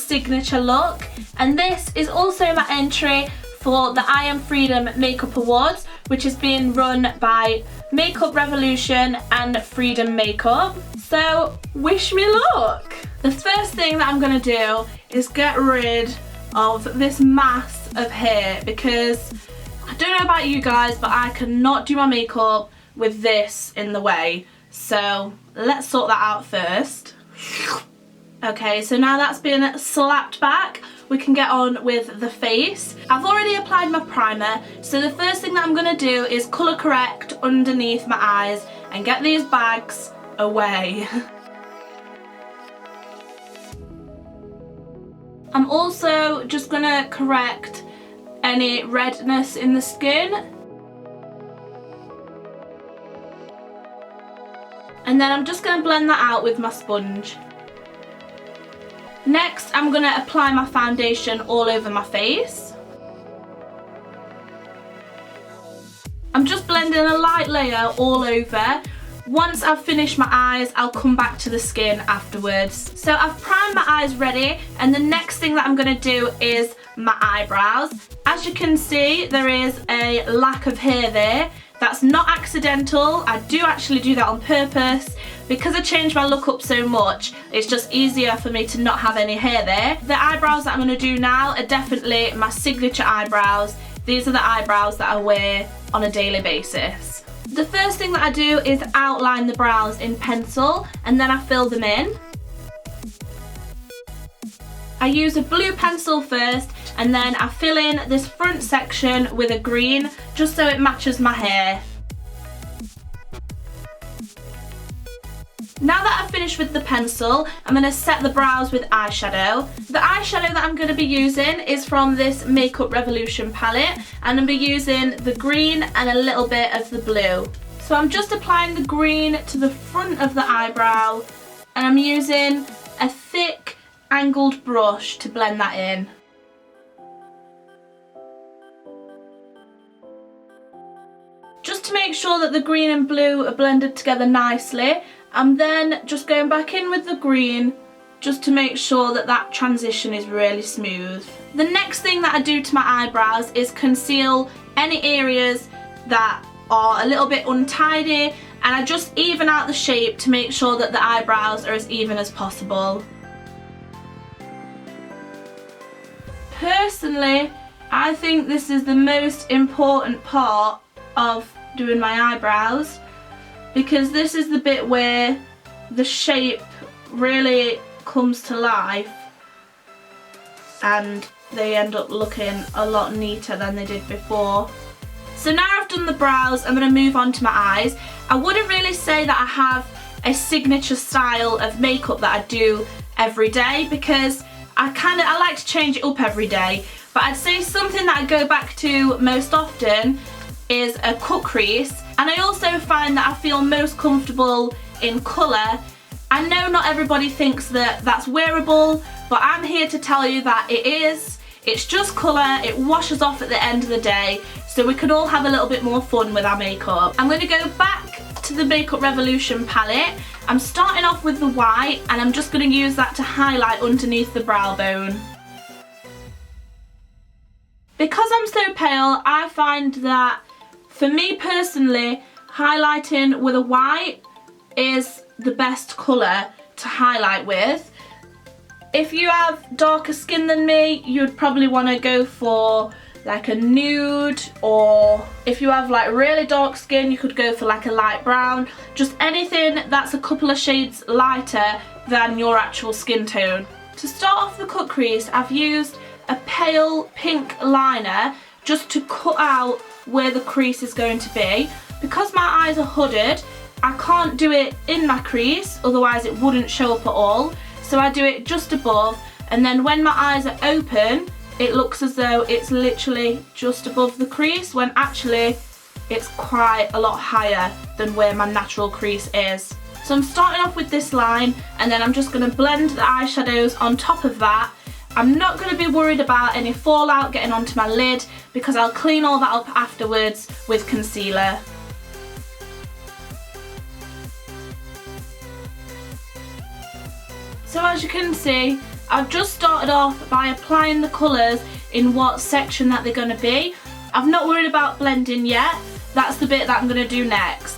signature look, and this is also my entry for the IAmFreedom Makeup Awards, which is being run by Makeup Revolution and Freedom Makeup. So wish me luck! The first thing that I'm going to do is get rid of this mass of hair, because I don't know about you guys, but I cannot do my makeup with this in the way. So let's sort that out first. Okay, so now that's been slapped back, we can get on with the face. I've already applied my primer, so the first thing that I'm going to do is colour correct underneath my eyes and get these bags away. I'm also just going to correct any redness in the skin. And then I'm just going to blend that out with my sponge. Next, I'm going to apply my foundation all over my face. I'm just blending a light layer all over. Once I've finished my eyes, I'll come back to the skin afterwards. So I've primed my eyes ready, and the next thing that I'm going to do is my eyebrows. As you can see, there is a lack of hair there. That's not accidental, I do actually do that on purpose. Because I changed my look up so much, it's just easier for me to not have any hair there. The eyebrows that I'm going to do now are definitely my signature eyebrows. These are the eyebrows that I wear on a daily basis. The first thing that I do is outline the brows in pencil, and then I fill them in. I use a blue pencil first, and then I fill in this front section with a green, just so it matches my hair. Now that I've finished with the pencil, I'm going to set the brows with eyeshadow. The eyeshadow that I'm going to be using is from this Makeup Revolution palette, and I'm going to be using the green and a little bit of the blue. So I'm just applying the green to the front of the eyebrow, and I'm using a thick angled brush to blend that in. Just to make sure that the green and blue are blended together nicely, I'm then just going back in with the green just to make sure that that transition is really smooth. The next thing that I do to my eyebrows is conceal any areas that are a little bit untidy, and I just even out the shape to make sure that the eyebrows are as even as possible. Personally, I think this is the most important part of doing my eyebrows, because this is the bit where the shape really comes to life and they end up looking a lot neater than they did before. So now I've done the brows, I'm going to move on to my eyes. I wouldn't really say that I have a signature style of makeup that I do every day, because I like to change it up every day, but I'd say something that I go back to most often is a cut crease, and I also find that I feel most comfortable in colour. I know not everybody thinks that that's wearable, but I'm here to tell you that it is. It's just colour, it washes off at the end of the day, so we can all have a little bit more fun with our makeup. I'm going to go back to the Makeup Revolution palette. I'm starting off with the white, and I'm just going to use that to highlight underneath the brow bone. Because I'm so pale, I find that for me personally, highlighting with a white is the best colour to highlight with. If you have darker skin than me, you'd probably want to go for like a nude, or if you have like really dark skin, you could go for like a light brown. Just anything that's a couple of shades lighter than your actual skin tone. To start off the cut crease, I've used a pale pink liner just to cut out where the crease is going to be. Because my eyes are hooded, I can't do it in my crease, otherwise it wouldn't show up at all. So I do it just above, and then when my eyes are open, it looks as though it's literally just above the crease, when actually it's quite a lot higher than where my natural crease is. So I'm starting off with this line, and then I'm just going to blend the eyeshadows on top of that. I'm not going to be worried about any fallout getting onto my lid, because I'll clean all that up afterwards with concealer. So as you can see, I've just started off by applying the colours in what section that they're going to be. I've not worried about blending yet. That's the bit that I'm going to do next.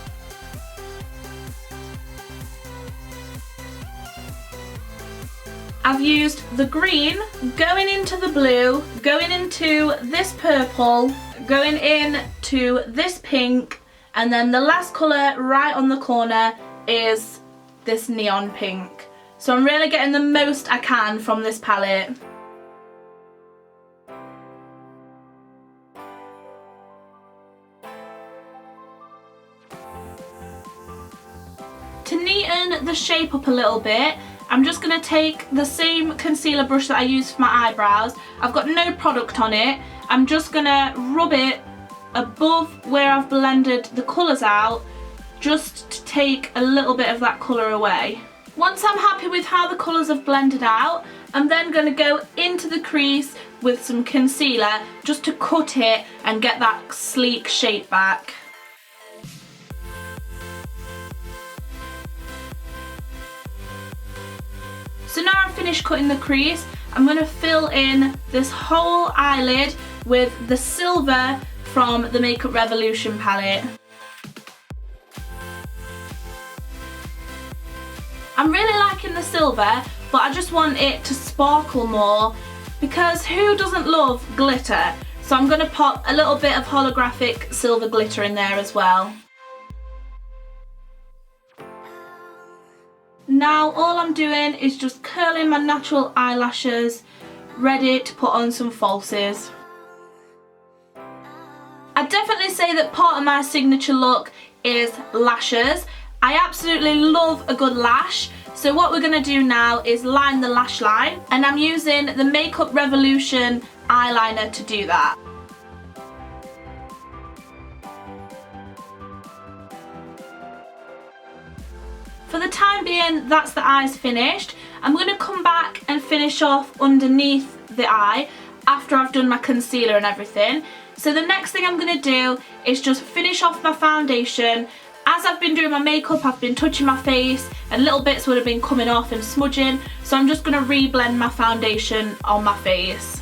I've used the green going into the blue, going into this purple, going into this pink, and then the last colour right on the corner is this neon pink. So I'm really getting the most I can from this palette. To neaten the shape up a little bit, I'm just going to take the same concealer brush that I used for my eyebrows. I've got no product on it. I'm just going to rub it above where I've blended the colours out, just to take a little bit of that colour away. Once I'm happy with how the colours have blended out, I'm then going to go into the crease with some concealer just to cut it and get that sleek shape back. So now I've finished cutting the crease, I'm going to fill in this whole eyelid with the silver from the Makeup Revolution palette. I'm really liking the silver, but I just want it to sparkle more, because who doesn't love glitter? So I'm going to pop a little bit of holographic silver glitter in there as well. Now all I'm doing is just curling my natural eyelashes, ready to put on some falsies. I'd definitely say that part of my signature look is lashes. I absolutely love a good lash, so what we're going to do now is line the lash line, and I'm using the Makeup Revolution eyeliner to do that. For the time being, that's the eyes finished. I'm going to come back and finish off underneath the eye after I've done my concealer and everything. So the next thing I'm going to do is just finish off my foundation. As I've been doing my makeup, I've been touching my face and little bits would have been coming off and smudging, so I'm just going to re-blend my foundation on my face.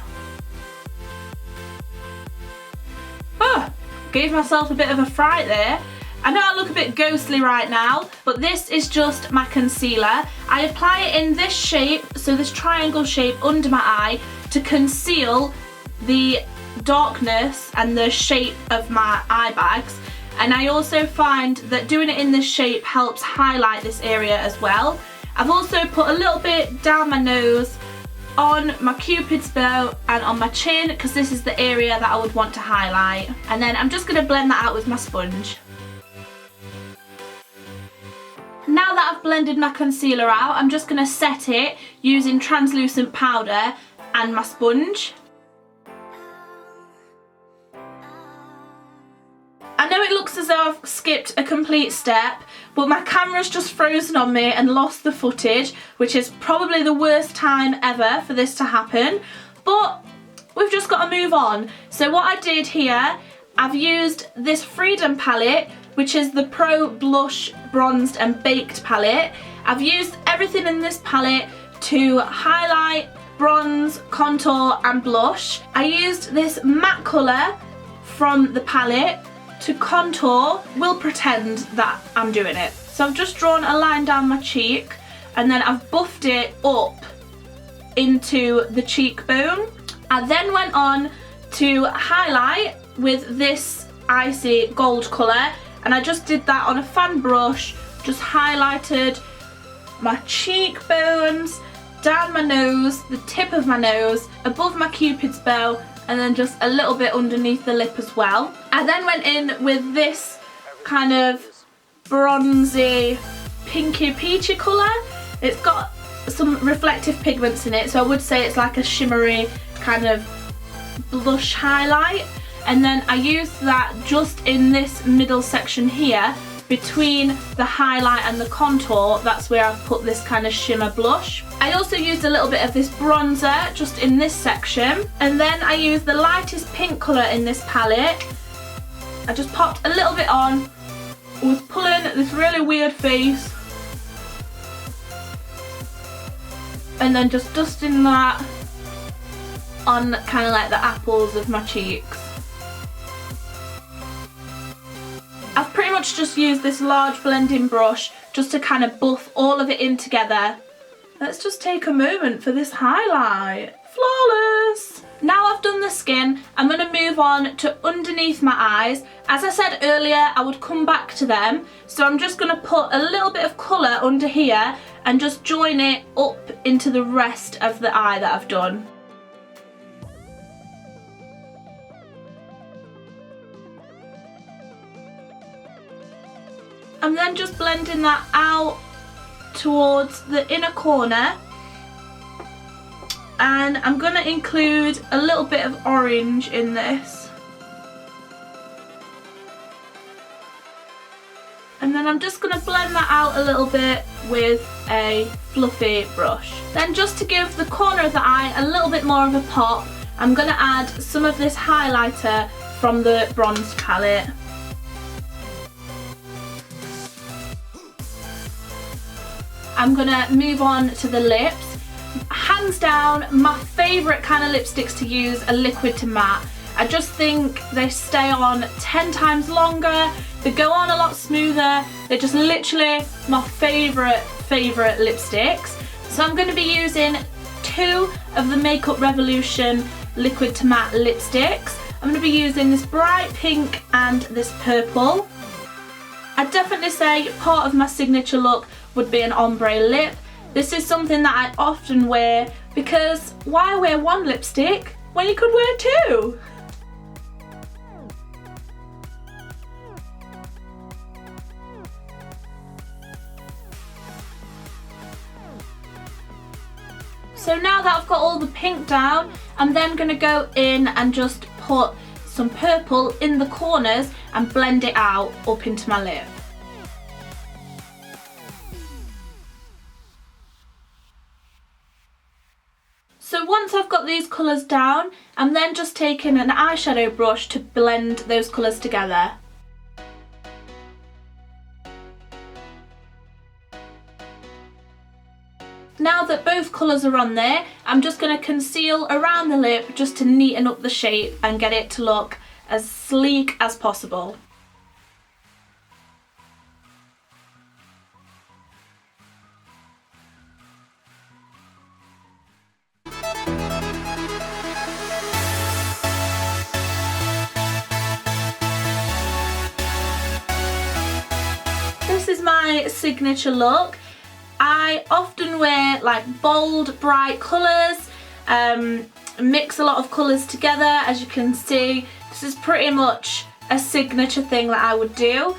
Oh, gave myself a bit of a fright there. I know I look a bit ghostly right now, but this is just my concealer. I apply it in this shape, so this triangle shape under my eye, to conceal the darkness and the shape of my eye bags. And I also find that doing it in this shape helps highlight this area as well. I've also put a little bit down my nose, on my cupid's bow and on my chin, because this is the area that I would want to highlight. And then I'm just going to blend that out with my sponge. Now that I've blended my concealer out, I'm just going to set it using translucent powder and my sponge. I know it looks as though I've skipped a complete step, but my camera's just frozen on me and lost the footage, which is probably the worst time ever for this to happen, but we've just got to move on. So what I did here, I've used this Freedom palette, which is the Pro Blush Bronzed and Baked palette. I've used everything in this palette to highlight, bronze, contour and blush. I used this matte colour from the palette to contour. We'll pretend that I'm doing it. So I've just drawn a line down my cheek and then I've buffed it up into the cheekbone. I then went on to highlight with this icy gold colour, and I just did that on a fan brush, just highlighted my cheekbones, down my nose, the tip of my nose, above my cupid's bow, and then just a little bit underneath the lip as well. I then went in with this kind of bronzy, pinky peachy colour. It's got some reflective pigments in it, so I would say it's like a shimmery kind of blush highlight. And then I used that just in this middle section here, between the highlight and the contour. That's where I've put this kind of shimmer blush. I also used a little bit of this bronzer just in this section, and then I used the lightest pink colour in this palette. I just popped a little bit on, was pulling this really weird face. and then just dusting that on kind of like the apples of my cheeks. I've pretty much just used this large blending brush just to kind of buff all of it in together. Let's just take a moment for this highlight. Flawless! Now I've done the skin, I'm going to move on to underneath my eyes. As I said earlier, I would come back to them, so I'm just going to put a little bit of colour under here and just join it up into the rest of the eye that I've done. I'm then just blending that out towards the inner corner, and I'm going to include a little bit of orange in this, and then I'm just going to blend that out a little bit with a fluffy brush. Then just to give the corner of the eye a little bit more of a pop, I'm going to add some of this highlighter from the bronze palette. I'm gonna move on to the lips. Hands down, my favourite kind of lipsticks to use are liquid to matte. I just think they stay on 10 times longer, they go on a lot smoother, they're just literally my favourite lipsticks. So I'm going to be using 2 of the Makeup Revolution liquid to matte lipsticks. I'm going to be using this bright pink and this purple. I'd definitely say part of my signature look would be an ombre lip. This is something that I often wear because why wear one lipstick when you could wear 2? So now that I've got all the pink down, I'm then going to go in and just put some purple in the corners and blend it out up into my lip. So once I've got these colours down, I'm then just taking an eyeshadow brush to blend those colours together. Now that both colours are on there, I'm just going to conceal around the lip just to neaten up the shape and get it to look as sleek as possible. This is my signature look. I often wear like bold, bright colours, mix a lot of colours together. As you can see, this is pretty much a signature thing that I would do.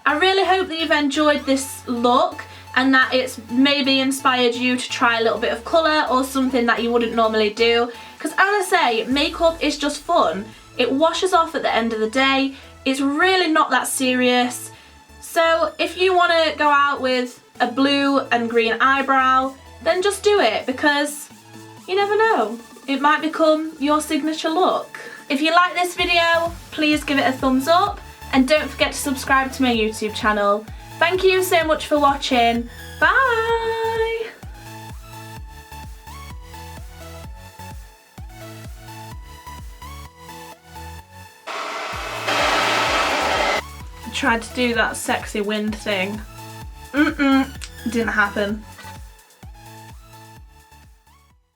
I really hope that you've enjoyed this look and that it's maybe inspired you to try a little bit of colour or something that you wouldn't normally do. Because as I say, makeup is just fun. It washes off at the end of the day. It's really not that serious. So if you want to go out with a blue and green eyebrow, then just do it, because you never know, it might become your signature look. If you like this video, please give it a thumbs up and don't forget to subscribe to my YouTube channel. Thank you so much for watching. Bye! I tried to do that sexy wind thing. Didn't happen.